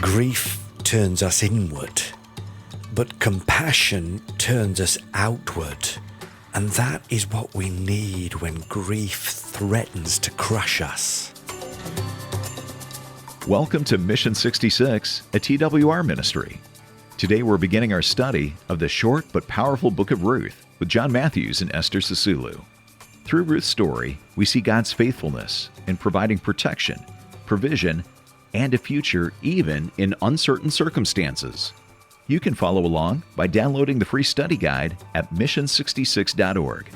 Grief turns us inward, but compassion turns us outward. And that is what we need when grief threatens to crush us. Welcome to Mission 66, a TWR ministry. Today we're beginning our study of the short but powerful book of Ruth with John Matthews and Esther Sisulu. Through Ruth's story, we see God's faithfulness in providing protection, provision, and a future even in uncertain circumstances. You can follow along by downloading the free study guide at mission66.org.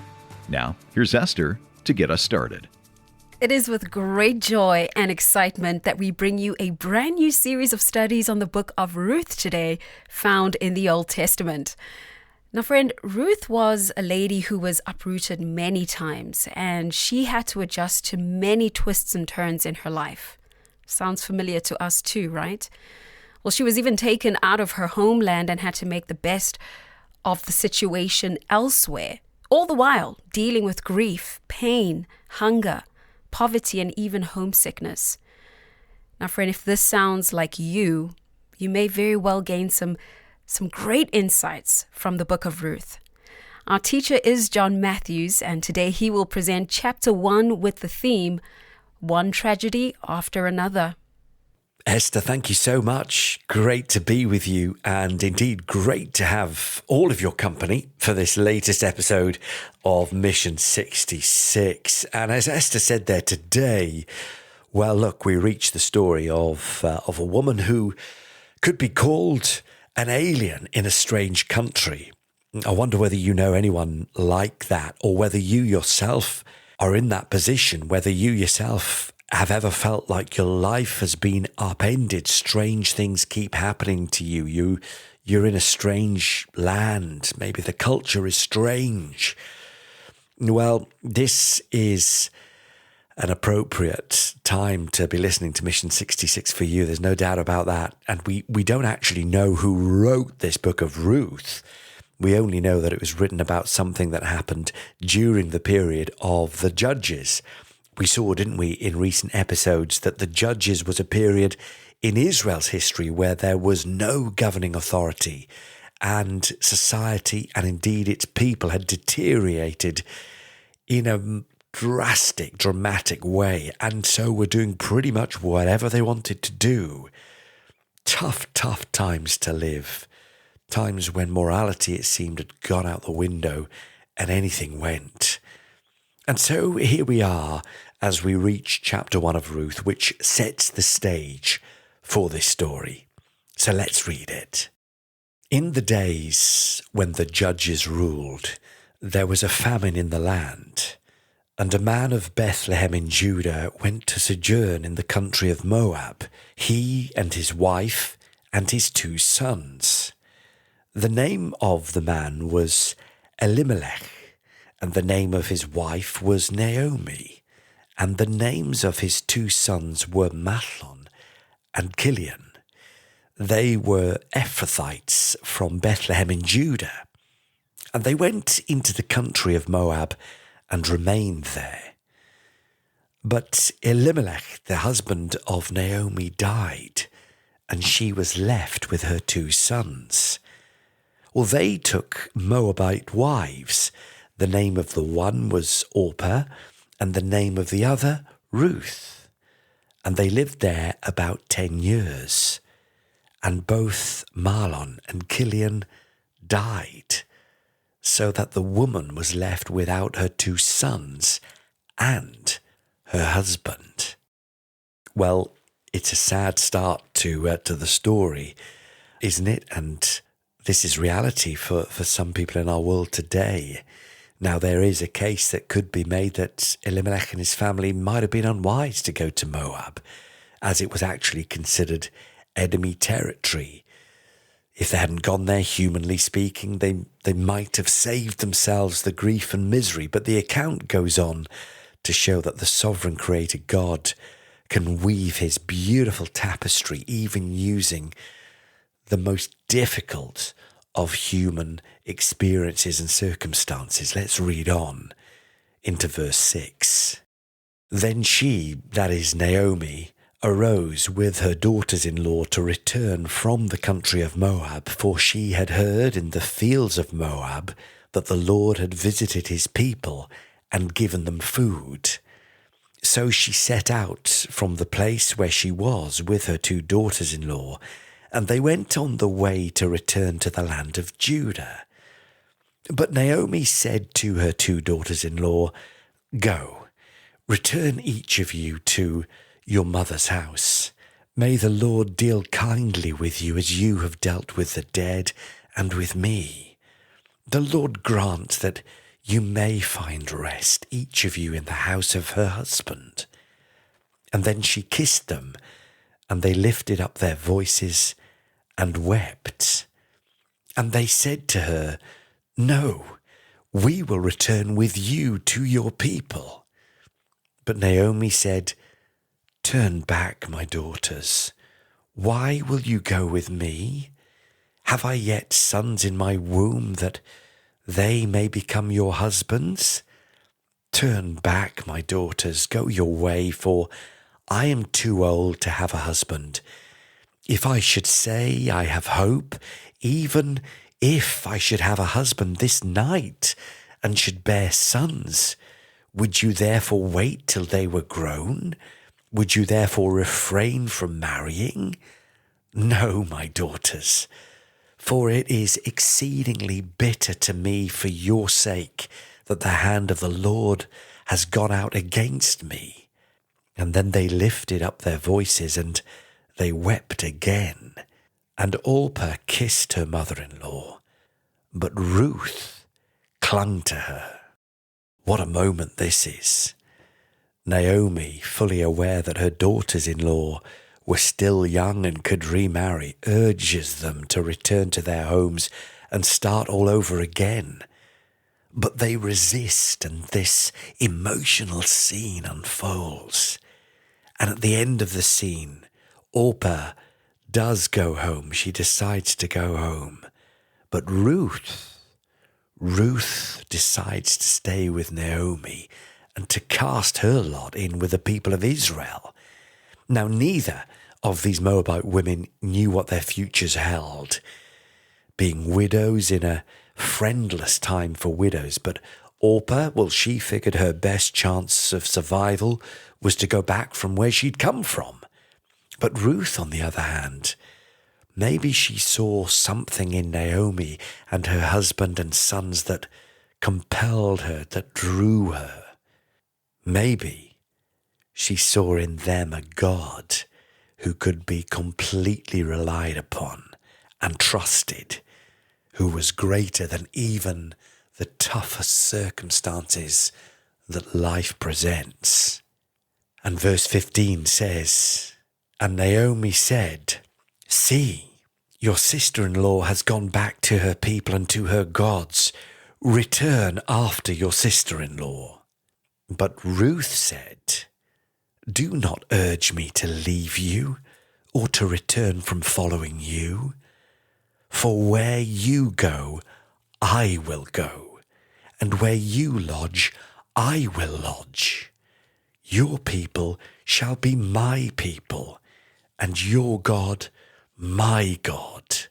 Now, here's Esther to get us started. It is with great joy and excitement that we bring you a brand new series of studies on the book of Ruth today, found in the Old Testament. Now, friend, Ruth was a lady who was uprooted many times, and she had to adjust to many twists and turns in her life. Sounds familiar to us too, right? Well, she was even taken out of her homeland and had to make the best of the situation elsewhere, all the while dealing with grief, pain, hunger, poverty, and even homesickness. Now, friend, if this sounds like you may very well gain some great insights from the book of Ruth. Our teacher is John Matthews, and today he will present chapter 1 with the theme, One Tragedy After Another. Esther, thank you so much. Great to be with you, and indeed great to have all of your company for this latest episode of Mission 66. And as Esther said there today, well, look, we reach the story of a woman who could be called an alien in a strange country. I wonder whether you know anyone like that, or whether you yourself are in that position, whether you yourself have ever felt like your life has been upended. Strange things keep happening to you. You're in a strange land. Maybe the culture is strange. Well, this is an appropriate time to be listening to Mission 66 for you. There's no doubt about that. And we don't actually know who wrote this book of Ruth. We only know that it was written about something that happened during the period of the Judges. We saw, didn't we, in recent episodes, that the Judges was a period in Israel's history where there was no governing authority, and society and indeed its people had deteriorated in a drastic, dramatic way, and so were doing pretty much whatever they wanted to do. Tough times to live. Times when morality, it seemed, had gone out the window and anything went. And so here we are as we reach chapter 1 of Ruth, which sets the stage for this story. So let's read it. In the days when the judges ruled, there was a famine in the land, and a man of Bethlehem in Judah went to sojourn in the country of Moab, he and his wife and his 2 sons. The name of the man was Elimelech, and the name of his wife was Naomi, and the names of his 2 sons were Mahlon and Chilion. They were Ephrathites from Bethlehem in Judah, and they went into the country of Moab and remained there. But Elimelech, the husband of Naomi, died, and she was left with her 2 sons. Well, they took Moabite wives. The name of the one was Orpah, and the name of the other, Ruth. And they lived there about 10 years. And both Mahlon and Chilion died, so that the woman was left without her 2 sons and her husband. Well, it's a sad start to the story, isn't it? And this is reality for some people in our world today. Now, there is a case that could be made that Elimelech and his family might have been unwise to go to Moab, as it was actually considered enemy territory. If they hadn't gone there, humanly speaking, they might have saved themselves the grief and misery. But the account goes on to show that the sovereign creator God can weave his beautiful tapestry, even using the most difficult of human experiences and circumstances. Let's read on into verse 6. Then she, that is Naomi, arose with her daughters-in-law to return from the country of Moab, for she had heard in the fields of Moab that the Lord had visited his people and given them food. So she set out from the place where she was with her 2 daughters-in-law, and they went on the way to return to the land of Judah. But Naomi said to her 2 daughters-in-law, "Go, return each of you to your mother's house. May the Lord deal kindly with you as you have dealt with the dead and with me. The Lord grant that you may find rest, each of you in the house of her husband." And then she kissed them, and they lifted up their voices and wept. And they said to her, "No, we will return with you to your people." But Naomi said, "Turn back, my daughters. Why will you go with me? Have I yet sons in my womb that they may become your husbands? Turn back, my daughters, go your way, for I am too old to have a husband. If I should say I have hope, even if I should have a husband this night and should bear sons, would you therefore wait till they were grown? Would you therefore refrain from marrying? No, my daughters, for it is exceedingly bitter to me for your sake that the hand of the Lord has gone out against me." And then they lifted up their voices and they wept again. And Orpah kissed her mother-in-law, but Ruth clung to her. What a moment this is. Naomi, fully aware that her daughters-in-law were still young and could remarry, urges them to return to their homes and start all over again. But they resist, and this emotional scene unfolds. And at the end of the scene, Orpah does go home. She decides to go home. But Ruth decides to stay with Naomi and to cast her lot in with the people of Israel. Now, neither of these Moabite women knew what their futures held, being widows in a friendless time for widows. But Orpah, well, she figured her best chance of survival was to go back from where she'd come from. But Ruth, on the other hand, maybe she saw something in Naomi and her husband and sons that compelled her, that drew her. Maybe she saw in them a God who could be completely relied upon and trusted, who was greater than even the toughest circumstances that life presents. And verse 15 says, "And Naomi said, 'See, your sister-in-law has gone back to her people and to her gods. Return after your sister-in-law.' But Ruth said, 'Do not urge me to leave you or to return from following you. For where you go, I will go, and where you lodge, I will lodge. Your people shall be my people, and your God, my God.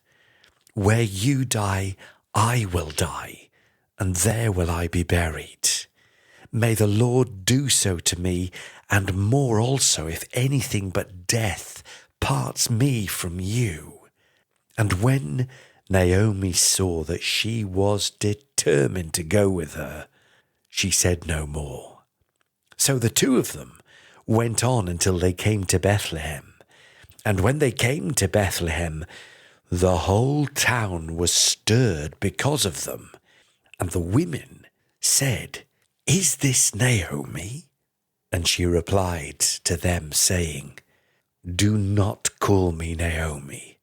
Where you die, I will die, and there will I be buried. May the Lord do so to me, and more also, if anything but death parts me from you.' And when Naomi saw that she was determined to go with her, she said no more. So the 2 of them went on until they came to Bethlehem. And when they came to Bethlehem, the whole town was stirred because of them. And the women said, 'Is this Naomi?' And she replied to them, saying, 'Do not call me Naomi,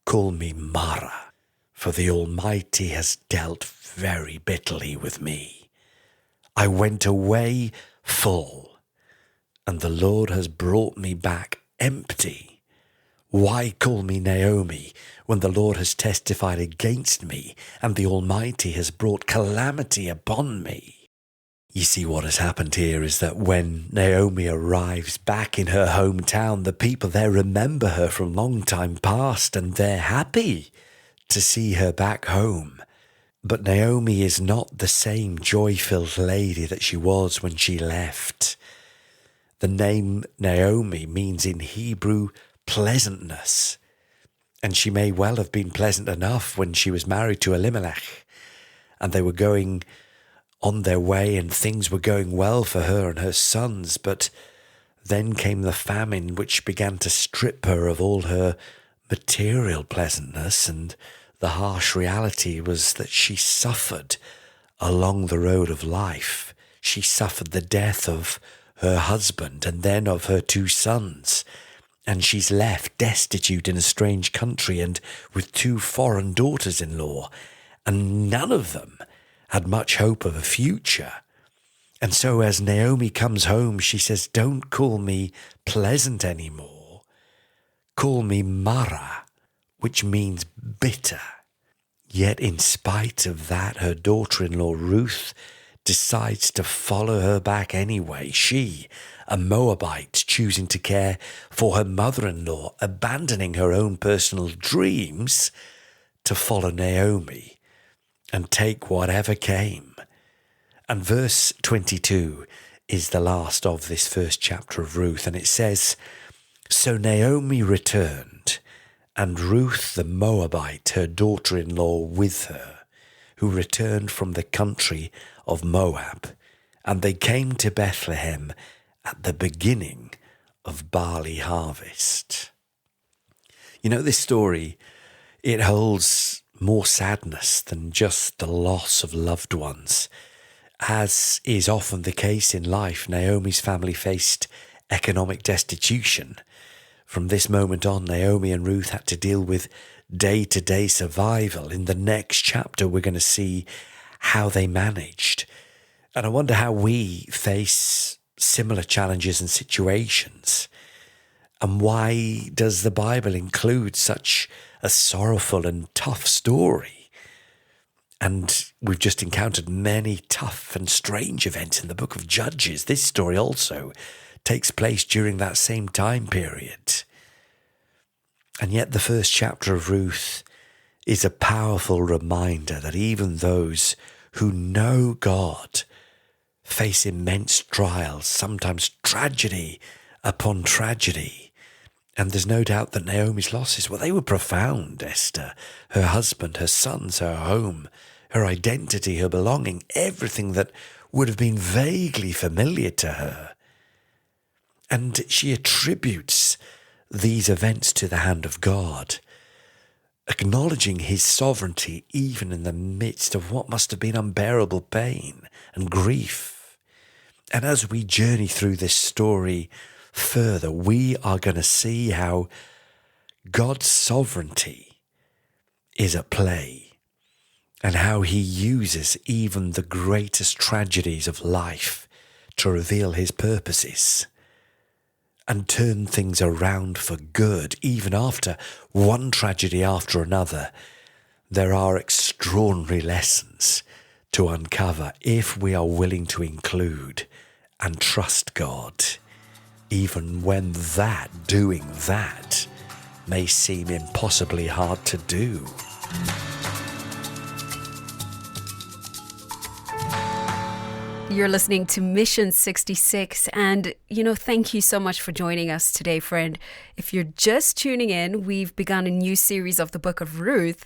call me Mara, for the Almighty has dealt very bitterly with me. I went away full, and the Lord has brought me back empty. Why call me Naomi when the Lord has testified against me, and the Almighty has brought calamity upon me?' You see, what has happened here is that when Naomi arrives back in her hometown, the people there remember her from long time past, and they're happy to see her back home. But Naomi is not the same joy-filled lady that she was when she left. The name Naomi means in Hebrew pleasantness, and she may well have been pleasant enough when she was married to Elimelech, and they were going on their way and things were going well for her and her sons, but then came the famine, which began to strip her of all her material pleasantness, and the harsh reality was that she suffered along the road of life. She suffered the death of her husband and then of her 2 sons, and she's left destitute in a strange country and with 2 foreign daughters-in-law, and none of them had much hope of a future. And so as Naomi comes home, she says, "Don't call me pleasant anymore. Call me Mara," which means bitter. Yet in spite of that, her daughter-in-law Ruth decides to follow her back anyway. She, a Moabite, choosing to care for her mother-in-law, abandoning her own personal dreams to follow Naomi and take whatever came. And verse 22 is the last of this first chapter of Ruth, and it says, "So Naomi returned, and Ruth the Moabite, her daughter-in-law, with her, who returned from the country of Moab, and they came to Bethlehem at the beginning of barley harvest." You know, this story, it holds more sadness than just the loss of loved ones. As is often the case in life, Naomi's family faced economic destitution. From this moment on, Naomi and Ruth had to deal with day-to-day survival. In the next chapter, we're going to see how they managed. And I wonder how we face similar challenges and situations. And why does the Bible include such a sorrowful and tough story? And we've just encountered many tough and strange events in the book of Judges. This story also takes place during that same time period. And yet the first chapter of Ruth is a powerful reminder that even those who know God face immense trials, sometimes tragedy upon tragedy. And there's no doubt that Naomi's losses, well, they were profound, Esther. Her husband, her sons, her home, her identity, her belonging, everything that would have been vaguely familiar to her. And she attributes these events to the hand of God, acknowledging his sovereignty even in the midst of what must have been unbearable pain and grief. And as we journey through this story further, we are going to see how God's sovereignty is at play and how he uses even the greatest tragedies of life to reveal his purposes and turn things around for good. Even after one tragedy after another, there are extraordinary lessons to uncover if we are willing to include and trust God, even when doing that may seem impossibly hard to do. You're listening to Mission 66, and thank you so much for joining us today, friend. If you're just tuning in, we've begun a new series of the book of Ruth.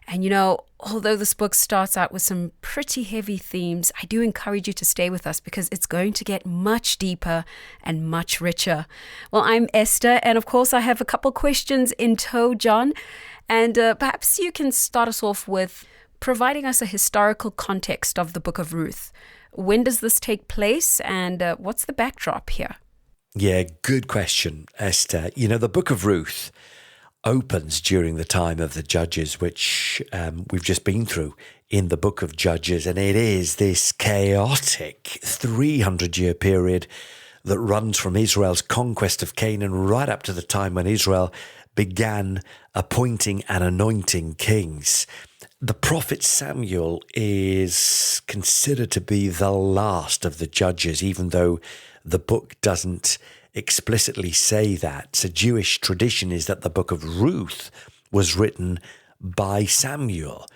And although this book starts out with some pretty heavy themes, I do encourage you to stay with us because it's going to get much deeper and much richer. Well, I'm Esther, and of course I have a couple questions in tow, John. And perhaps you can start us off with providing us a historical context of the book of Ruth. When does this take place, and what's the backdrop here? Yeah, good question, Esther. The book of Ruth opens during the time of the Judges, which we've just been through in the book of Judges, and it is this chaotic 300-year period that runs from Israel's conquest of Canaan right up to the time when Israel began appointing and anointing kings. The prophet Samuel is considered to be the last of the judges, even though the book doesn't explicitly say that. So Jewish tradition is that the book of Ruth was written by Samuel.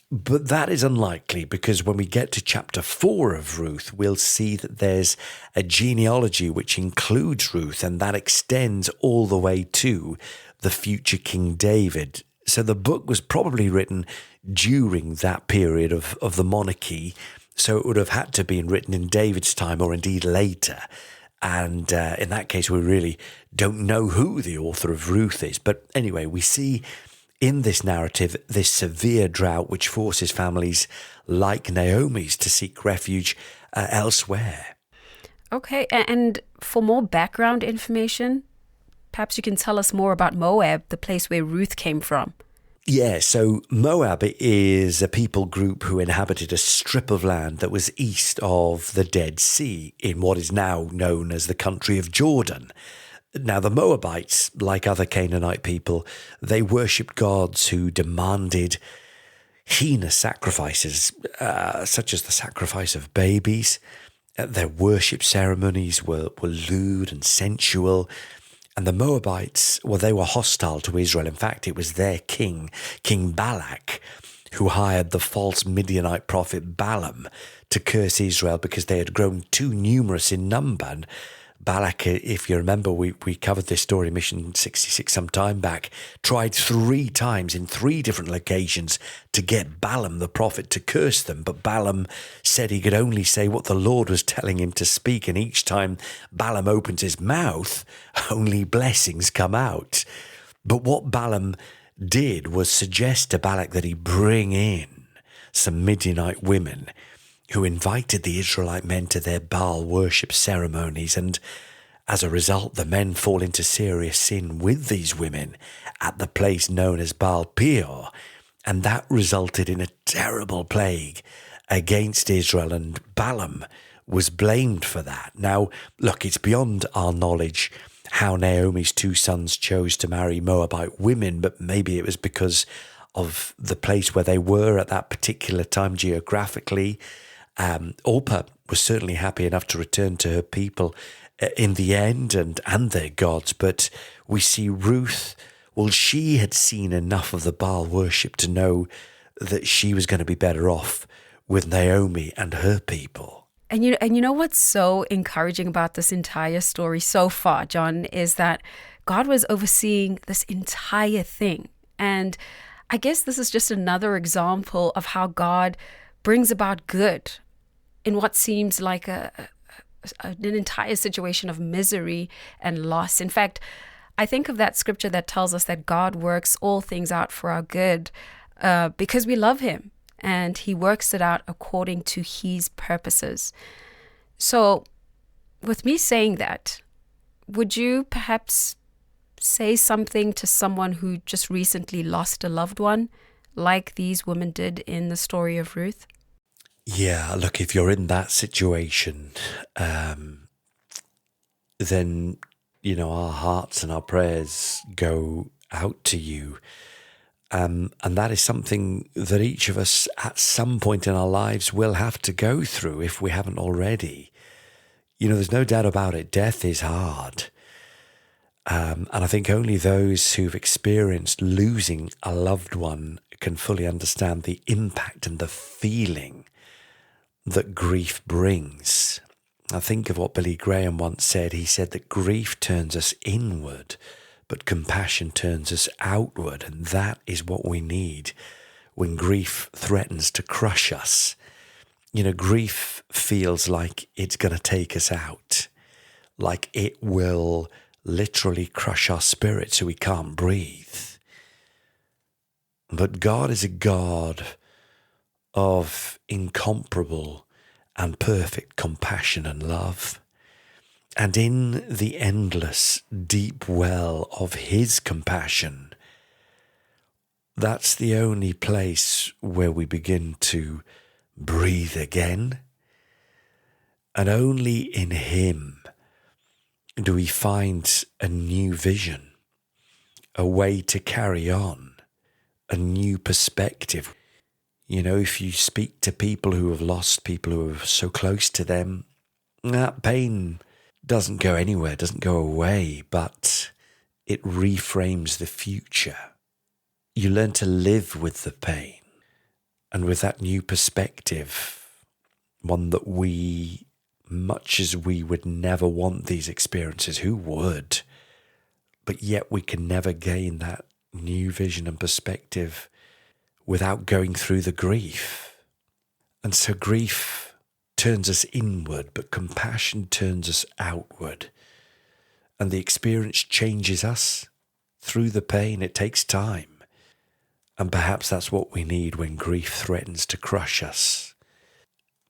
But that is unlikely, because when we get to chapter 4 of Ruth, we'll see that there's a genealogy which includes Ruth, and that extends all the way to the future King David. So the book was probably written during that period of the monarchy, so it would have had to have been written in David's time or indeed later. And in that case, we really don't know who the author of Ruth is. But anyway, we see in this narrative this severe drought which forces families like Naomi's to seek refuge elsewhere. Okay, and for more background information, perhaps you can tell us more about Moab, the place where Ruth came from. Yeah, so Moab is a people group who inhabited a strip of land that was east of the Dead Sea in what is now known as the country of Jordan. Now, the Moabites, like other Canaanite people, they worshipped gods who demanded heinous sacrifices, such as the sacrifice of babies. Their worship ceremonies were lewd and sensual. And the Moabites, well, they were hostile to Israel. In fact, it was their king, King Balak, who hired the false Midianite prophet Balaam to curse Israel because they had grown too numerous in number. And Balak, if you remember, we covered this story, Mission 66, some time back, tried 3 times in 3 different locations to get Balaam, the prophet, to curse them. But Balaam said he could only say what the Lord was telling him to speak. And each time Balaam opens his mouth, only blessings come out. But what Balaam did was suggest to Balak that he bring in some Midianite women who invited the Israelite men to their Baal worship ceremonies. And as a result, the men fall into serious sin with these women at the place known as Baal Peor. And that resulted in a terrible plague against Israel, and Balaam was blamed for that. Now, look, it's beyond our knowledge how Naomi's 2 sons chose to marry Moabite women, but maybe it was because of the place where they were at that particular time geographically. Orpah was certainly happy enough to return to her people in the end and their gods. But we see Ruth, well, she had seen enough of the Baal worship to know that she was going to be better off with Naomi and her people. And you know what's so encouraging about this entire story so far, John, is that God was overseeing this entire thing. And I guess this is just another example of how God brings about good in what seems like an entire situation of misery and loss. In fact, I think of that scripture that tells us that God works all things out for our good because we love him, and he works it out according to his purposes. So with me saying that, would you perhaps say something to someone who just recently lost a loved one, like these women did in the story of Ruth? Yeah, look, if you're in that situation, then, our hearts and our prayers go out to you. And that is something that each of us at some point in our lives will have to go through if we haven't already. There's no doubt about it. Death is hard. And I think only those who've experienced losing a loved one can fully understand the impact and the feeling that grief brings. I think of what Billy Graham once said. He said that grief turns us inward, but compassion turns us outward. And that is what we need when grief threatens to crush us. Grief feels like it's going to take us out, like it will literally crush our spirit so we can't breathe. But God is a God of incomparable and perfect compassion and love. And in the endless, deep well of his compassion, that's the only place where we begin to breathe again. And only in him do we find a new vision, a way to carry on, a new perspective. You know, if you speak to people who have lost people who are so close to them, that pain doesn't go anywhere, doesn't go away, but it reframes the future. You learn to live with the pain, and with that new perspective, one that we, much as we would never want these experiences, who would? But yet we can never gain that new vision and perspective without going through the grief. And so grief turns us inward, but compassion turns us outward. And the experience changes us through the pain. It takes time. And perhaps that's what we need when grief threatens to crush us.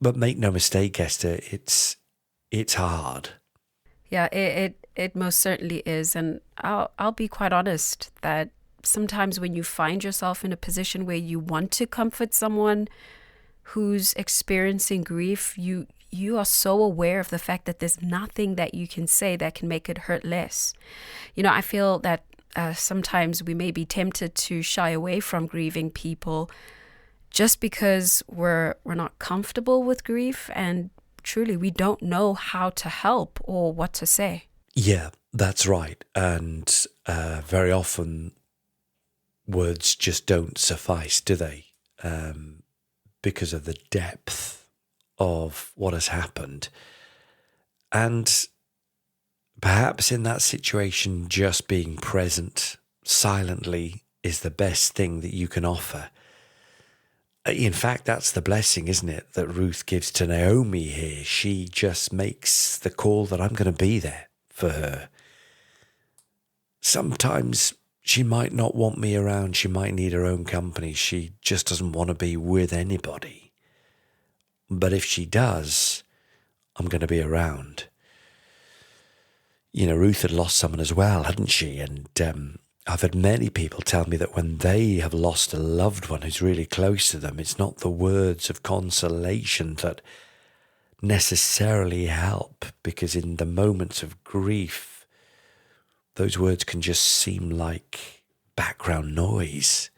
But make no mistake, Esther, it's hard. Yeah, it most certainly is. And I'll be quite honest that sometimes when you find yourself in a position where you want to comfort someone who's experiencing grief, you are so aware of the fact that there's nothing that you can say that can make it hurt less. You know, I feel that sometimes we may be tempted to shy away from grieving people just because we're not comfortable with grief, and truly we don't know how to help or what to say. Yeah, that's right. And very often words just don't suffice, do they? Because of the depth of what has happened. And perhaps in that situation, just being present silently is the best thing that you can offer. In fact, that's the blessing, isn't it, that Ruth gives to Naomi here. She just makes the call that I'm going to be there for her. Sometimes she might not want me around. She might need her own company. She just doesn't want to be with anybody. But if she does, I'm going to be around. You know, Ruth had lost someone as well, hadn't she? And I've had many people tell me that when they have lost a loved one who's really close to them, it's not the words of consolation that necessarily help, because in the moments of grief, those words can just seem like background noise.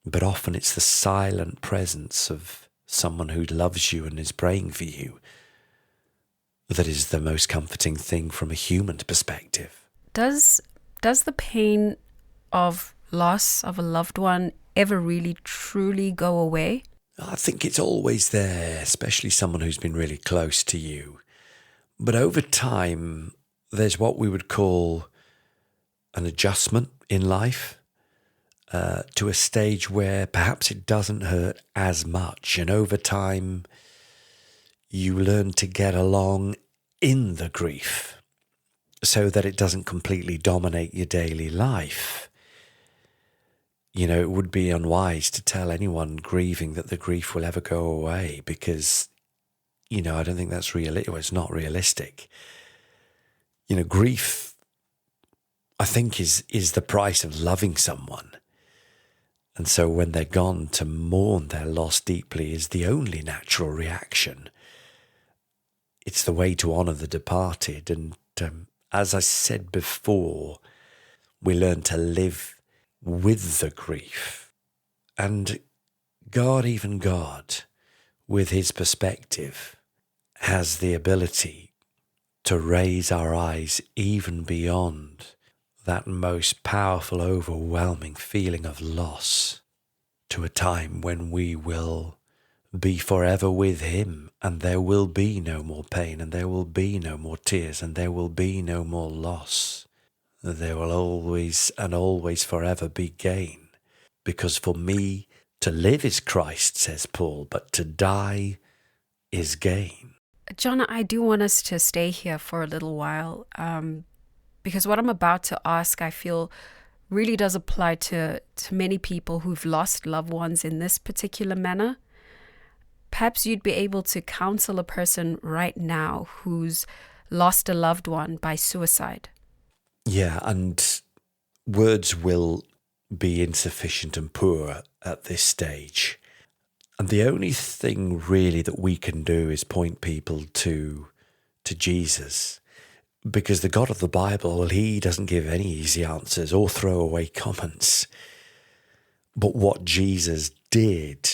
But often it's the silent presence of someone who loves you and is praying for you that is the most comforting thing from a human perspective. Does the pain of loss of a loved one ever really truly go away? I think it's always there, especially someone who's been really close to you. But over time, there's what we would call an adjustment in life to a stage where perhaps it doesn't hurt as much. And over time, you learn to get along in the grief so that it doesn't completely dominate your daily life. You know, it would be unwise to tell anyone grieving that the grief will ever go away because, you know, I don't think that's it's not realistic. You know, grief, I think, is the price of loving someone. And so when they're gone, to mourn their loss deeply is the only natural reaction. It's the way to honour the departed. And as I said before, we learn to live with the grief. And God, even God, with his perspective, has the ability to raise our eyes even beyond that most powerful, overwhelming feeling of loss to a time when we will be forever with him, and there will be no more pain, and there will be no more tears, and there will be no more loss. There will always and always forever be gain. Because for me, to live is Christ, says Paul, but to die is gain. John, I do want us to stay here for a little while because what I'm about to ask, I feel, really does apply to many people who've lost loved ones in this particular manner. Perhaps you'd be able to counsel a person right now who's lost a loved one by suicide. Yeah, and words will be insufficient and poor at this stage. And the only thing really that we can do is point people to Jesus. Because the God of the Bible, well, he doesn't give any easy answers or throwaway comments. But what Jesus did,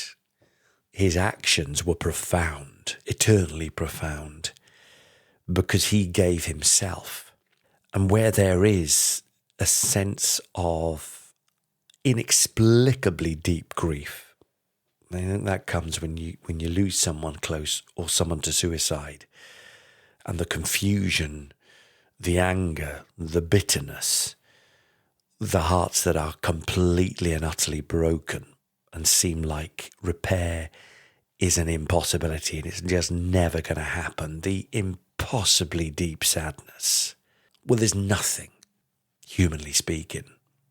his actions were profound, eternally profound, because he gave himself. And where there is a sense of inexplicably deep grief, I think that comes when you lose someone close or someone to suicide, and the confusion, the anger, the bitterness, the hearts that are completely and utterly broken and seem like repair is an impossibility and it's just never going to happen. The impossibly deep sadness. Well, there's nothing, humanly speaking,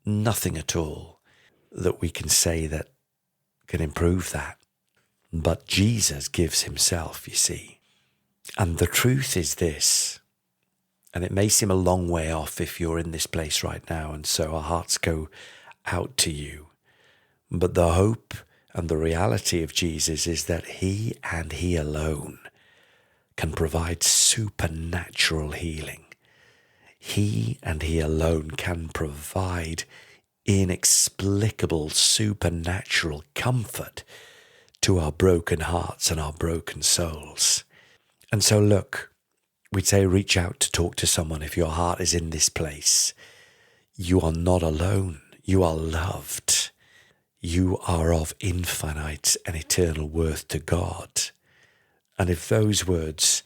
nothing at all that we can say that can improve that. But Jesus gives himself, you see. And the truth is this, and it may seem a long way off if you're in this place right now, and so our hearts go out to you. But the hope and the reality of Jesus is that he and he alone can provide supernatural healing. He and he alone can provide inexplicable supernatural comfort to our broken hearts and our broken souls. And so look, we'd say reach out to talk to someone if your heart is in this place. You are not alone. You are loved. You are of infinite and eternal worth to God. And if those words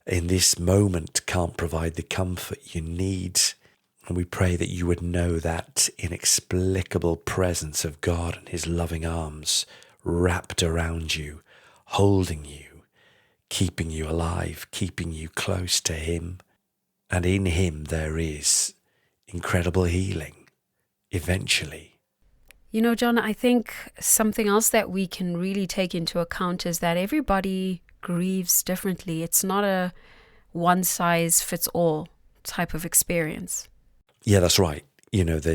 in this moment can't provide the comfort you need, and we pray that you would know that inexplicable presence of God and his loving arms wrapped around you, holding you, keeping you alive, keeping you close to him. And in him there is incredible healing, eventually. You know, John, I think something else that we can really take into account is that everybody grieves differently. It's not a one-size-fits-all type of experience. Yeah, that's right. You know, there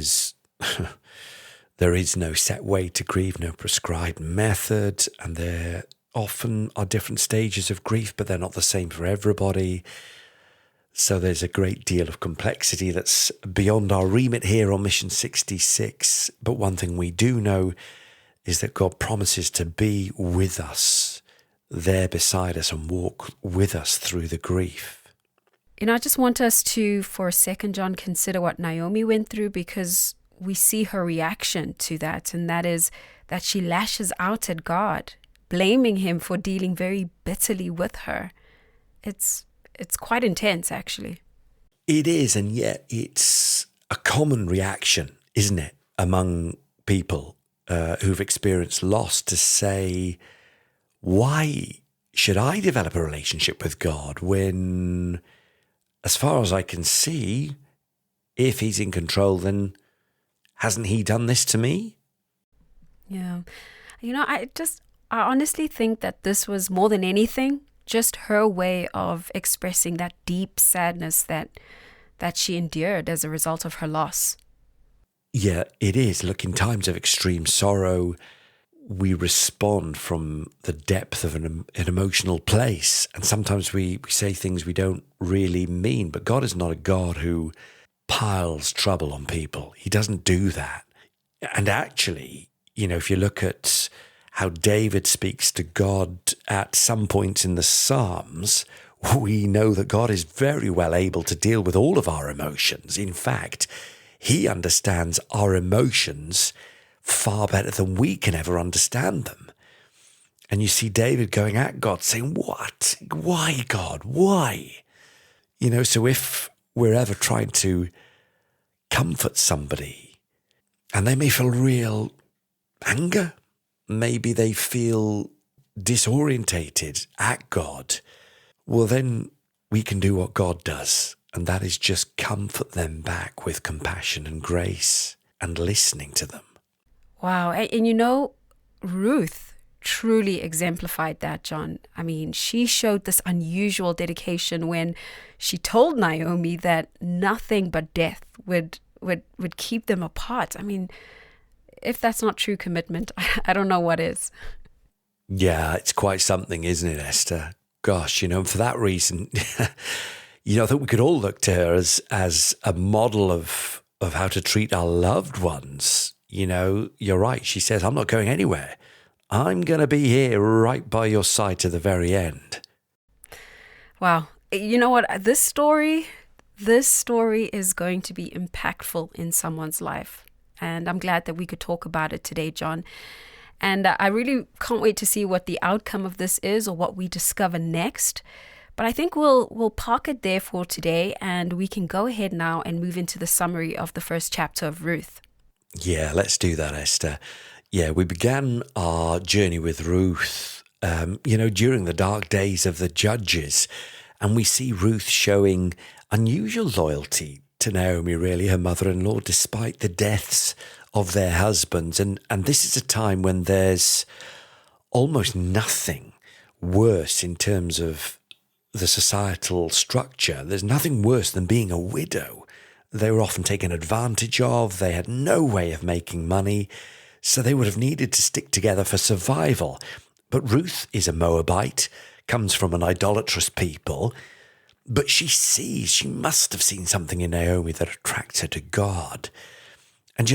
is no set way to grieve, no prescribed method, and there often are different stages of grief, but they're not the same for everybody. So there's a great deal of complexity that's beyond our remit here on Mission 66. But one thing we do know is that God promises to be with us, there beside us, and walk with us through the grief. You know, I just want us to, for a second, John, consider what Naomi went through, because we see her reaction to that, and that is that she lashes out at God, blaming him for dealing very bitterly with her. It's quite intense, actually. It is, and yet it's a common reaction, isn't it, among people who've experienced loss to say, why should I develop a relationship with God when, as far as I can see, if he's in control, then hasn't he done this to me? Yeah. You know, I honestly think that this was more than anything just her way of expressing that deep sadness that she endured as a result of her loss. Yeah, it is. Look, in times of extreme sorrow, we respond from the depth of an emotional place. And sometimes we say things we don't really mean. But God is not a God who piles trouble on people. He doesn't do that. And actually, you know, if you look at how David speaks to God at some points in the Psalms, we know that God is very well able to deal with all of our emotions. In fact, he understands our emotions far better than we can ever understand them. And you see David going at God saying, what? Why, God? Why? You know, so if we're ever trying to comfort somebody and they may feel real anger, maybe they feel disorientated at God, well, then we can do what God does, and that is just comfort them back with compassion and grace and listening to them. Wow. And you know, Ruth truly exemplified that, John. I mean, she showed this unusual dedication when she told Naomi that nothing but death would keep them apart. I mean, if that's not true commitment, I don't know what is. Yeah, it's quite something, isn't it, Esther? Gosh, you know, for that reason, I think we could all look to her as a model of how to treat our loved ones. You're right. She says, I'm not going anywhere. I'm going to be here right by your side to the very end. Wow. You know what? This story is going to be impactful in someone's life. And I'm glad that we could talk about it today, John. And I really can't wait to see what the outcome of this is or what we discover next. But I think we'll park it there for today, and we can go ahead now and move into the summary of the first chapter of Ruth. Yeah, let's do that, Esther. Yeah, we began our journey with Ruth, during the dark days of the Judges. And we see Ruth showing unusual loyalty to Naomi, really, her mother-in-law, despite the deaths of their husbands. And this is a time when there's almost nothing worse in terms of the societal structure. There's nothing worse than being a widow. They were often taken advantage of. They had no way of making money, so they would have needed to stick together for survival. But Ruth is a Moabite, comes from an idolatrous people, but she must have seen something in Naomi that attracts her to God. And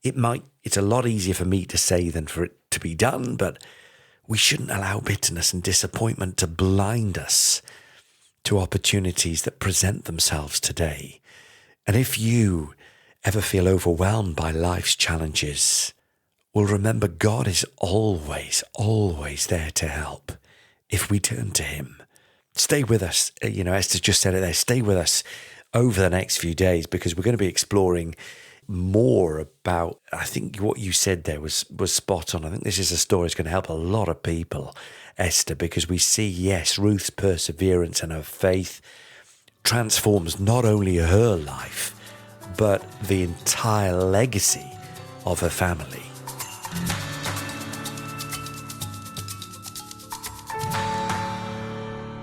it's a lot easier for me to say than for it to be done, but we shouldn't allow bitterness and disappointment to blind us to opportunities that present themselves today. And if you ever feel overwhelmed by life's challenges, well, remember, God is always, always there to help if we turn to him. Stay with us. Esther just said it there. Stay with us over the next few days, because we're going to be exploring more about, I think what you said there was spot on. I think this is a story that's going to help a lot of people, Esther, because we see, yes, Ruth's perseverance and her faith transforms not only her life, but the entire legacy of her family.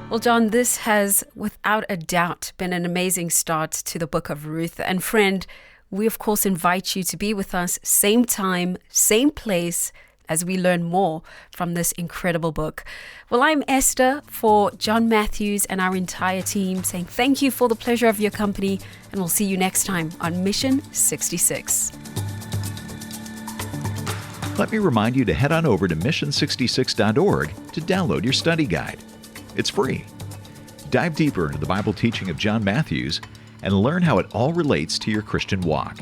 Well, John, this has without a doubt been an amazing start to the book of Ruth. And friend, we of course invite you to be with us same time, same place, as we learn more from this incredible book. Well, I'm Esther for John Matthews and our entire team, saying thank you for the pleasure of your company, and we'll see you next time on Mission 66. Let me remind you to head on over to mission66.org to download your study guide. It's free. Dive deeper into the Bible teaching of John Matthews and learn how it all relates to your Christian walk.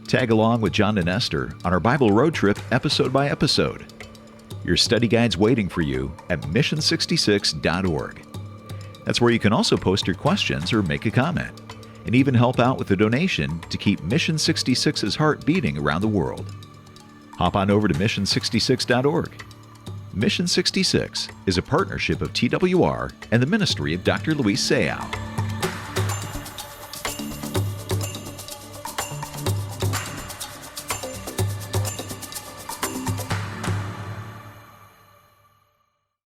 Tag along with John and Esther on our Bible road trip episode by episode. Your study guide's waiting for you at mission66.org. That's where you can also post your questions or make a comment, and even help out with a donation to keep Mission 66's heart beating around the world. Hop on over to mission66.org. Mission 66 is a partnership of TWR and the ministry of Dr. Luis Seau.